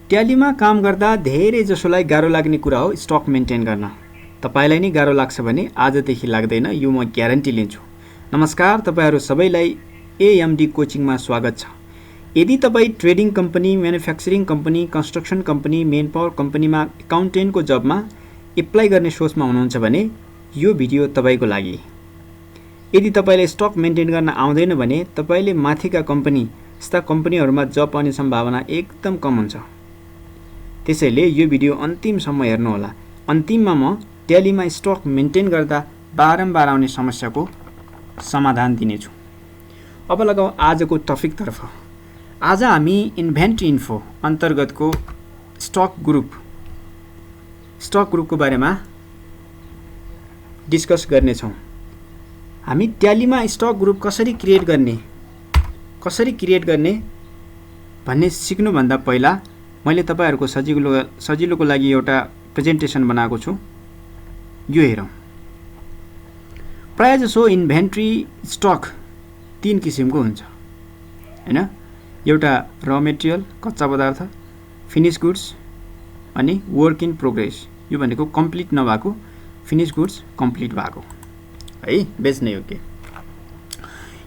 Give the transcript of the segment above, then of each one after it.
ट्यालीमा काम गर्दा धेरै जसोलाई गाह्रो लाग्ने कुरा हो स्टक मेन्टेन गर्न। तपाईलाई नै गाह्रो लाग्छ भने आजदेखि लाग्दैन, यो म ग्यारेन्टी लिन्छु। नमस्कार, तपाईहरु सबैलाई एएमडी कोचिङमा स्वागत छ। यदि तपाई trading company, manufacturing company, construction company, manpower कम्पनीमा एकाउन्टेन्टको जबमा एप्लाई गर्ने सोचमा हुनुहुन्छ भने यो भिडियो तपाईको लागि। यदि तपाईलाई स्टक मेन्टेन गर्न आउँदैन भने तपाईले माथिका कम्पनी जस्ता कम्पनीहरुमा जब पाउने सम्भावना एकदम कम हुन्छ। त्यसैले यो भिडियो अन्तिमसम्म हेर्नु होला। अन्तिममा म ट्यालीमा स्टक मेन्टेन गर्दा बारम्बार आउने समस्याको समाधान दिनेछु। अब लगाऊ आजको टपिक तर्फ। आज हामी इन्भेन्ट्री इन्फो अन्तर्गतको स्टक ग्रुपको बारेमा डिस्कस गर्नेछौँ। हामी ट्यालीमा स्टक ग्रुप कसरी क्रिएट गर्ने भन्ने सिक्नु भन्दा पहिला मैले तपाईहरुको सजिलोको लागि एउटा प्रेजेन्टेसन बनाएको छु। यो हेरौँ। प्रायजसो इन्भेन्ट्री स्टक 3 किसिमको हुन्छ, हैन? एउटा र मेटेरियल कच्चा पदार्थ, फिनिश गुड्स अनि वर्क इन प्रोग्रेस। यो भनेको कम्प्लिट नभएको, फिनिश गुड्स कम्प्लिट भएको, है, बेच्ने योग्य।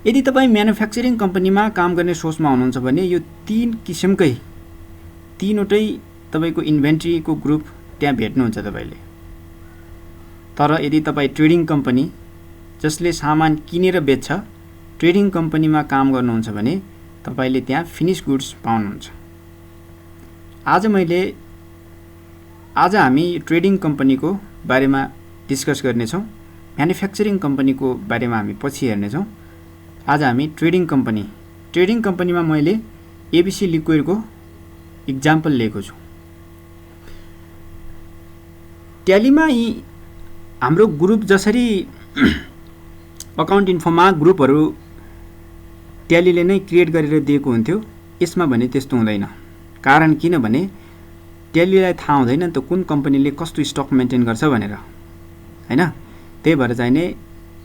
यदि तपाई म्यानुफ्याक्चरिङ कम्पनीमा काम गर्ने सोचमा हुनुहुन्छ भने यो 3 किसिमकै तीनवटै तपाईको इन्भेन्ट्रीको ग्रुप त्यहाँ भेट्नुहुन्छ तपाईले। तर यदि तपाई ट्रेडिङ कम्पनी जसले सामान किनेर बेच्छ, ट्रेडिङ कम्पनीमा काम गर्नुहुन्छ भने तपाईले त्यहाँ फिनिश गुड्स पाउनुहुन्छ। आज हामी ट्रेडिङ कम्पनीको बारेमा डिस्कस गर्नेछौँ। म्यानुफ्याक्चरिङ कम्पनीको बारेमा हामी पछि हेर्नेछौँ। आज हामी ट्रेडिङ कम्पनीमा मैले एबीसी लिक्विडको इक्जाम्पल लिएको छु। ट्यालीमा यी हाम्रो ग्रुप जसरी अकाउन्ट इन्फोमा ग्रुपहरू ट्यालीले नै क्रिएट गरेर दिएको हुन्थ्यो, यसमा भने त्यस्तो हुँदैन। कारण किनभने ट्यालीलाई थाहा हुँदैन नि त कुन कम्पनीले कस्तो स्टक मेन्टेन गर्छ भनेर, हैन? त्यही भएर चाहिँ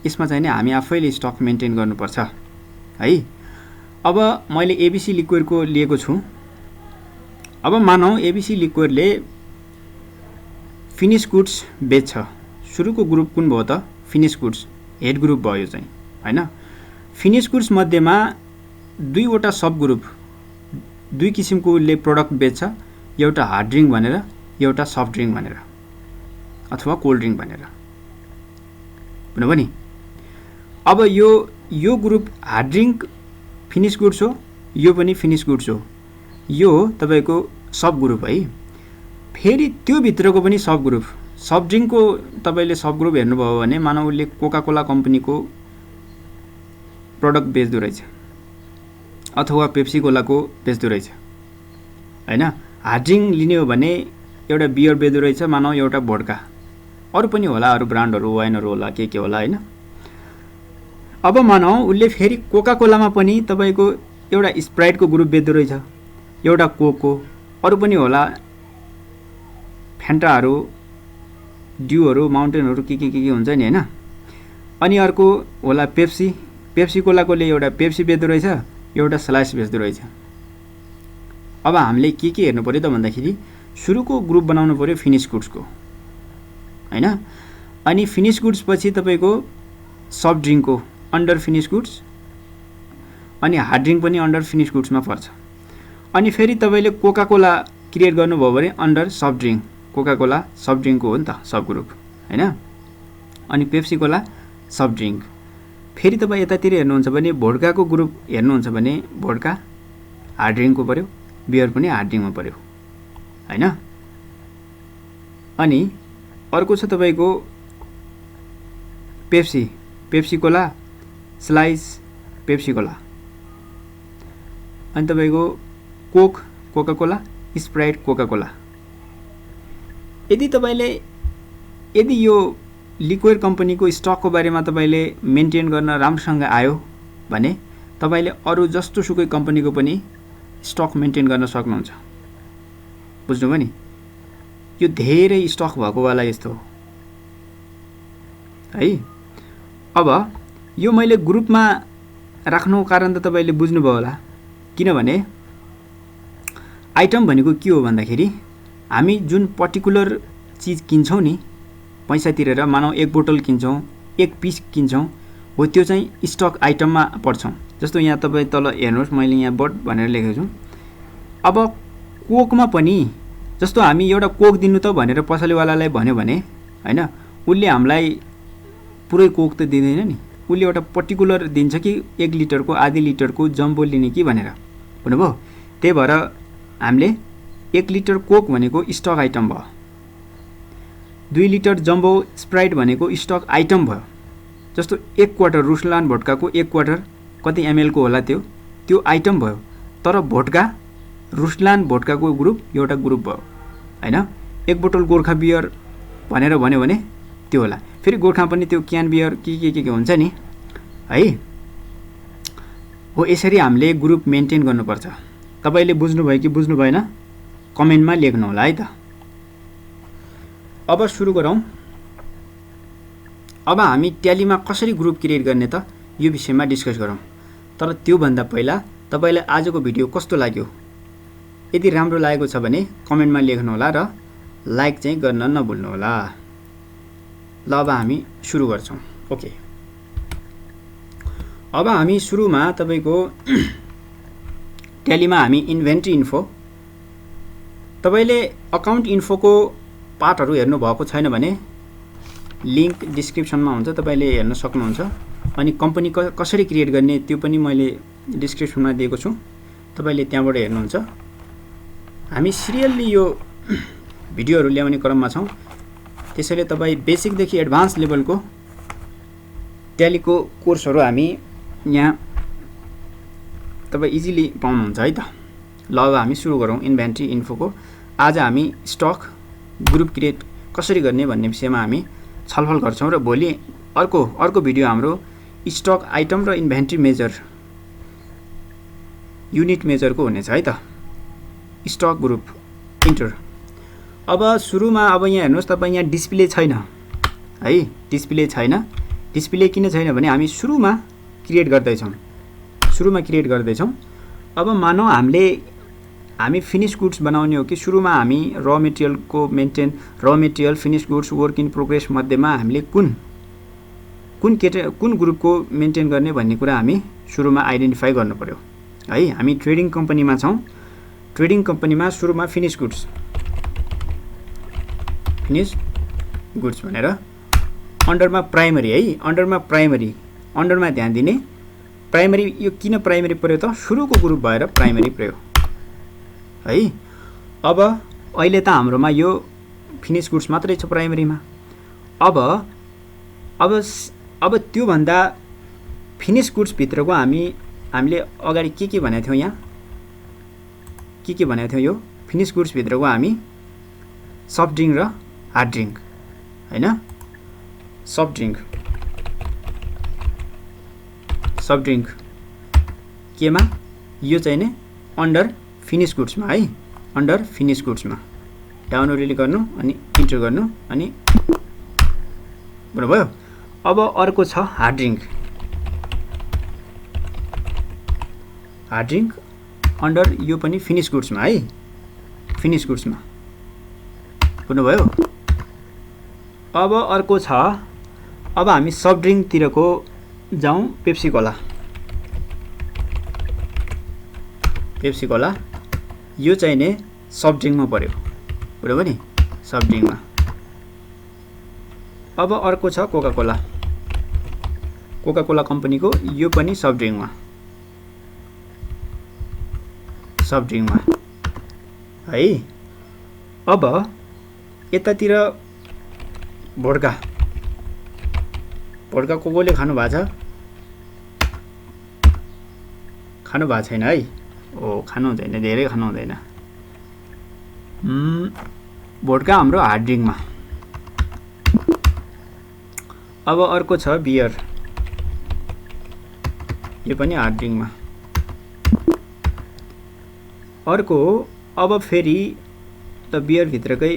यसमा चाहिँ हामी आफैले स्टक मेन्टेन गर्नुपर्छ, है। अब मैले एबीसी लिक्विडको लिएको छु। अब मानौ एबीसी लिक्विडले फिनिश गुड्स बेच्छ। सुरुको ग्रुप कुन भयो त? फिनिश गुड्स, हेड ग्रुप भयो चाहिँ, हैन? फिनिश गुड्स मध्येमा दुईवटा सब ग्रुप, 2 किसिमको उसले प्रोडक्ट बेच्छ। एउटा हार्ड ड्रिङ्क भनेर, एउटा सफ्ट ड्रिङ्क भनेर, अथवा कोल्ड ड्रिङ्क भनेर, भन्नु पनि। अब यो group hard drink finish goods हो, यो पनि फिनिश गुड्स हो। यो हो तपाईको सब ग्रुप, है। फेरि त्यो भित्रको पनि सब ग्रुप, सफ्ट ड्रिङ्कको तपाईले सब ग्रुप हेर्नुभयो भने मानौ उसले कोका कोला कम्पनीको प्रोडक्ट बेच्दो रहेछ, अथवा पेप्सी कोलाको बेच्दो रहेछ, हैन? हार्ड ड्रिङ्क लिने हो भने एउटा बियर बेच्दो रहेछ, मानौ एउटा भोड्का, अरू पनि होला, अरू ब्रान्डहरू, वाइनहरू होला, के होला, हैन? अब मानौ उसले फेरि कोका कोलामा पनि तपाईको एउटा स्प्राइटको ग्रुप बेच्दो रहेछ, एउटा कोको, अरू पनि होला, फ्यान्टाहरू, ड्यूहरू, माउन्टेनहरू, के हुन्छ नि, हैन? अनि अर्को होला पेप्सी कोलाकोले एउटा पेप्सी बेच्दो रहेछ, एउटा स्लाइस बेच्दो रहेछ। अब हामीले के हेर्नु पर्यो त भन्दाखेरि सुरुको ग्रुप बनाउनु पर्यो फिनिश गुड्सको, हैन? अनि फिनिश गुड्स पछि तपाईको सफ्ट ड्रिङ्कको अन्डर फिनिश गुड्स, अनि हार्ड ड्रिङ्क पनि अन्डर फिनिश गुड्समा पर्छ। अनि फेरि तपाईले कोका कोला क्रिएट गर्नुभयो भने under soft drink, Coca Cola soft ड्रिङ्कको हो नि त सब ग्रुप, हैन? अनि पेप्सी कोला सफ्ट ड्रिङ्क। फेरि तपाईँ यतातिर हेर्नुहुन्छ भने भोड्काको ग्रुप हेर्नुहुन्छ भने भोड्का हार्ड ड्रिङ्कको पर्यो, बियर पनि हार्ड ड्रिङ्कमा पर्यो, हैन? अनि अर्को छ तपाईको Pepsi Cola slice Pepsi Cola. अनि तपाईको Coca Cola Sprite Coca Cola. यदि यो लिक्विड कम्पनीको स्टकको बारेमा तपाईले मेन्टेन गर्न राम्रोसँग आयो भने तपाईले अरू जस्तो सुकै कम्पनीको पनि स्टक मेन्टेन गर्न सक्नुहुन्छ। बुझ्नुभयो नि? यो धेरै स्टक भएको वाला यस्तो हो, है। अब यो मैले ग्रुपमा राख्नुको कारण त तपाईले बुझ्नुभयो होला, किनभने आइटम भनेको के हो भन्दाखेरि हामी जुन पर्टिकुलर चीज किन्छौं नि पैसा तिरेर मानौ एक बोतल किन्छौं एक पिस किन्छौं हो त्यो चाहिँ स्टक आइटममा पर्छ जस्तो यहाँ तपाई तल हेर्नुस् मैले यहाँ बट भनेर लेखेको छु अब कोकमा पनि जस्तो हामी एउटा कोक दिनु त भनेर पसलेवालालाई भन्यो भने हैन उले हामीलाई पुरै कोक त दिदैन नि उले एउटा पर्टिकुलर दिन्छ कि 1 लिटरको आधी लिटरको जम्बो लिने कि भनेर भन्नुभयो त्यही भएर हामीले 1 लिटर कोक भनेको स्टक आइटम भयो 2 लिटर जम्बो स्प्राइट भनेको स्टक आइटम भयो जस्तो 1 क्वार्टर रुसलान भोड्काको 1 क्वार्टर कति एमएल को होला त्यो आइटम भयो तर भोड्का रुसलान भोड्काको ग्रुप एउटा ग्रुप भयो हैन 1 बोतल गोर्खा बियर भनेर भन्यो भने त्यो होला फेरि गोर्खा पनि त्यो क्यान बियर के हुन्छ नि है हो यसरी हामीले ग्रुप मेन्टेन गर्नुपर्छ तपाईले बुझ्नु भयो कि बुझ्नु भएन कमेन्टमा लेख्नु होला है त अब सुरु गरौँ अब हामी ट्यालीमा कसरी ग्रुप क्रिएट गर्ने त यो विषयमा डिस्कस गरौँ तर त्यो भन्दा पहिला तपाईलाई आजको भिडियो कस्तो लाग्यो यदि राम्रो लागेको छ भने कमेन्टमा लेख्नु होला र लाइक चाहिँ गर्न नभुल्नु होला ल अब हामी सुरु गर्छौं ओके अब हामी सुरुमा तपाईको ट्यालीमा हामी इन्भेन्ट्री इन्फो तपाईले अकाउन्ट इन्फोको पार्टहरु हेर्नु भएको छैन भने लिंक डिस्क्रिप्सनमा हुन्छ तपाईले हेर्न सक्नुहुन्छ अनि कम्पनी कसरी क्रिएट गर्ने त्यो पनि मैले डिस्क्रिप्सनमा दिएको छु तपाईले त्यहाँबाट हेर्नुहुन्छ हामी सिरियली यो भिडियोहरु ल्याउने क्रममा छौं त्यसैले तपाई बेसिक देखि एडभान्स लेभलको ट्यालीको कोर्सहरु हामी यहाँ तपाई इजिली पाउनुहुन्छ है त ल अब हामी सुरु गरौँ इन्भेन्ट्री इन्फोको आज हामी स्टक ग्रुप क्रिएट कसरी गर्ने भन्ने विषयमा हामी छलफल गर्छौं र भोलि अर्को भिडियो हाम्रो स्टक आइटम र इन्भेन्ट्री मेजर युनिट मेजरको हुनेछ है त स्टक ग्रुप इन्टर अब सुरुमा अब यहाँ हेर्नुस् तपाई यहाँ डिस्प्ले छैन है डिस्प्ले छैन डिस्प्ले किन छैन भने हामी सुरुमा क्रिएट गर्दै छौं अब मानौ हामी फिनिश गुड्स बनाउने हो कि सुरुमा हामी र मेटेरियलको मेन्टेन र material finish goods work in progress मध्येमा हामीले कुन ग्रुपको मेन्टेन गर्ने भन्ने कुरा हामी सुरुमा आइडेन्टिफाई गर्नु पर्यो है हामी ट्रेडिङ कम्पनीमा छौं ट्रेडिङ कम्पनीमा सुरुमा फिनिश गुड्स भनेर अन्डरमा प्राइमरी है अन्डरमा ध्यान दिने प्राइमरी यो किन प्राइमरी पर्यो त सुरुको ग्रुप भएर प्राइमरी पर्यो है अब अहिले त हाम्रोमा यो फिनिश गुड्स मात्रै छ प्राइमरीमा अब त्यो भन्दा फिनिश गुड्स भित्रको हामीले अगाडि के भनेको थियौ यहाँ के भनेको थियौ यो फिनिश गुड्स भित्रको हामी सफ्ट ड्रिंक र हार्ड ड्रिंक हैन सफ्ट ड्रिंक केमा यो चाहिँ नि अन्डर फिनिश गुड्समा है अन्डर फिनिश गुड्समा डाउन रिली गर्नु अनि इन्टर गर्नु अनि भयो अब अर्को छ हार्ड ड्रिंक अन्डर यो पनि फिनिश गुड्समा है फिनिश गुड्समा बुझ्नुभयो अब अर्को छ अब हामी सफ्ट ड्रिंक तिरको जाउँ पेप्सी कोला यो चाहिँ नि सफ्ट ड्रिंकमा पर्यो बुझ्नुभयो नि सफ्ट ड्रिंकमा अब अर्को छ कोका कोला कम्पनीको यो पनि सफ्ट ड्रिंकमा है अब यतातिर भोड्का कोले खानु भएको छैन है ओ खानु हुँदैन धेरै खानु हुँदैन भोड्का हाम्रो हार्ड ड्रिंकमा अब अर्को छ बियर यो पनि हार्ड ड्रिंकमा अर्को अब फेरि त बियर भित्रकै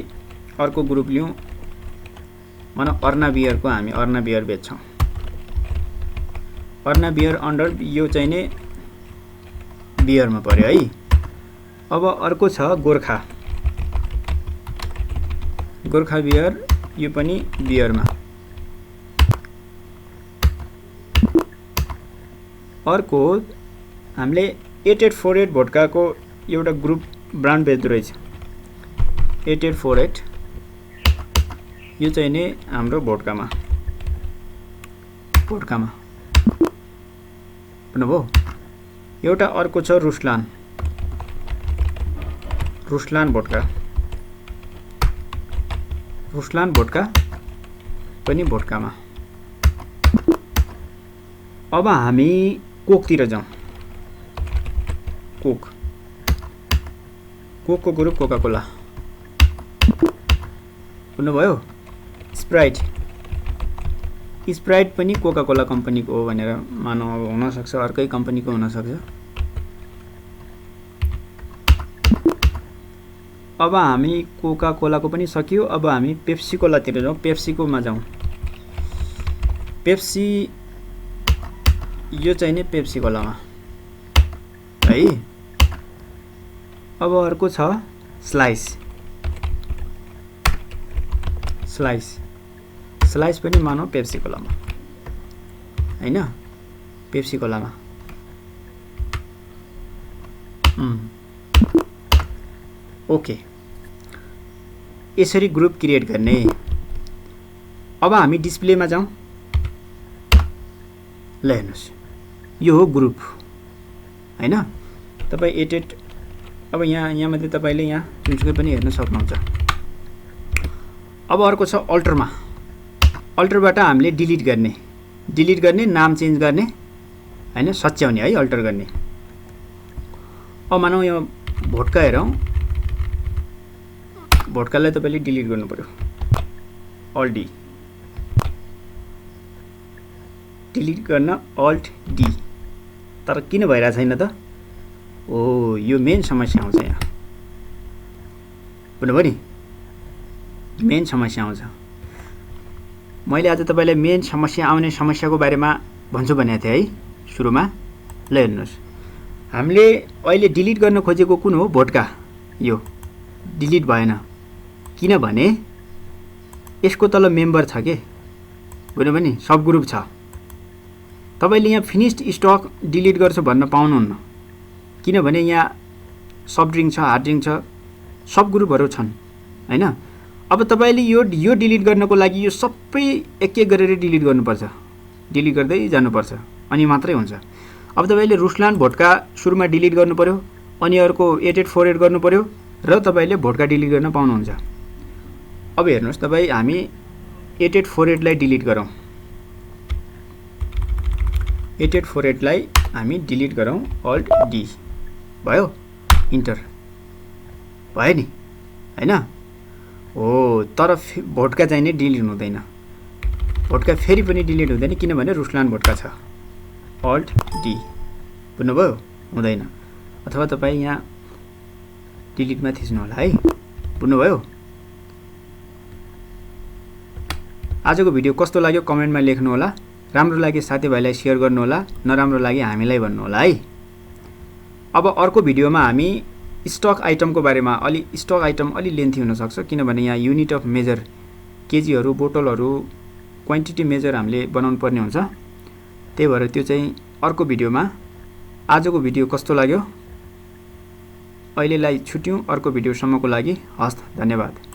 अर्को ग्रुप लियौं मानौ अर्ना बियरको हामी अर्ना बियर बेच्छौं अर्ना बियर अन्डर यो चाहिँ नि बियरमा पर्यो है अब अर्को छ गोर्खा। गोर्खा बियर, यो पनि बियरमा। अर्को हामीले 8848 भोड्काको एउटा ग्रुप ब्रान्ड बेच्दो रहेछ। 8848 यो चाहिँ नि हाम्रो भोड्कामा भन्नुभयो। एउटा अर्को छ रुसलान भोड्का। रुसलान भोड्का पनि भोड्कामा। अब हामी कोकतिर जाउँ। कोकको ग्रुप कोका कोला भन्नुभयो। स्प्राइट पनि कोका कोला कम्पनीको हो भनेर मानौ, हुनसक्छ अर्कै कम्पनीको हुनसक्छ। अब हामी कोका कोलाको पनि सकियो। अब हामी पेप्सी कोलातिर जाउँ। पेप्सीकोमा जाउँ। पेप्सी यो चाहिँ नि पेप्सी कोलामा है। अब अर्को छ स्लाइस पनि मानौ पेप्सी कोलामा हैन, पेप्सी कोलामा। ओके, यसरी ग्रुप क्रिएट गर्ने। अब हामी डिस्प्लेमा जाउँ। ल हेर्नुस्, यो हो ग्रुप हैन। तपाई 88 अब यहाँ मध्ये तपाईले यहाँ जुनसुकै पनि हेर्न सक्नुहुन्छ। अब अर्को छ अल्टरमा। अल्टरबाट हामीले डिलिट गर्ने, नाम चेन्ज गर्ने हैन, सच्याउने है, अल्टर गर्ने। अब मानौ यो भोड्का हेरौँ। भोड्कालाई तपाईले डिलिट गर्नु पर्यो। अल्ट डी डिलिट गर्न, अल्ट डी। तर किन भइरा छैन त? ओ, यो मेन समस्या आउँछ यहाँ भन्नुभयो नि। मेन समस्या आउँछ। मैले आज तपाईलाई मेन समस्या आउने समस्याको बारेमा भन्छु भनेको थिएँ है सुरुमा। ल हेर्नुस्, हामीले अहिले डिलिट गर्न खोजेको कुन हो? भोड्का। यो डिलिट भएन किनभने यसको तल मेम्बर छ के, बुझ्नुभयो नि, सब ग्रुप छ। तपाईले यहाँ फिनिश्ड स्टक डिलिट गर्छु भन्न पाउनुहुन्न, किनभने यहाँ सफ्ट ड्रिङ्क छ, हार्ड ड्रिङ्क छ, सब ग्रुपहरू छन् हैन। अब तपाईले यो डिलिट गर्नको लागि यो सबै एक एक गरेर डिलिट गर्नुपर्छ, डिलिट गर्दै जानुपर्छ, अनि मात्रै हुन्छ। अब तपाईले रुसलान भोड्का सुरुमा डिलिट गर्नु पर्यो, अनि अर्को 8848 गर्नु पर्यो, र तपाईले भोड्का डिलिट गर्न पाउनुहुन्छ। अब हेर्नुस्, तपाई हामी 8848 लाई डिलिट गरौँ। 8848 लाई हामी डिलिट गरौँ, अल्ट डी भयो, इन्टर भयो नि हैन। हो, तर भोड्का चाहिँ नि डिलिट हुँदैन। भोड्का फेरि पनि डिलिट हुँदैन, किनभने रुसलान भोड्का छ। अल्ट डी, बुझ्नुभयो? हुँदैन। अथवा तपाईँ यहाँ डिलिटमा थिच्नु होला है, बुझ्नुभयो? आजको भिडियो कस्तो लाग्यो कमेन्टमा लेख्नु होला। राम्रो लागे साथीभाइलाई सेयर गर्नु होला, नराम्रो लागे हामीलाई भन्नु होला है। अब अर्को भिडियोमा हामी स्टक आइटमको बारेमा, स्टक आइटम अलि लेन्थी हुनसक्छ, किनभने यहाँ युनिट अफ मेजर, केजीहरू, बोतलहरू, क्वान्टिटी मेजर हामीले बनाउनु पर्ने हुन्छ। त्यही भएर त्यो चाहिँ अर्को भिडियोमा। आजको भिडियो कस्तो लाग्यो? अहिलेलाई छुट्यौँ, अर्को भिडियोसम्मको लागि हस्त, धन्यवाद।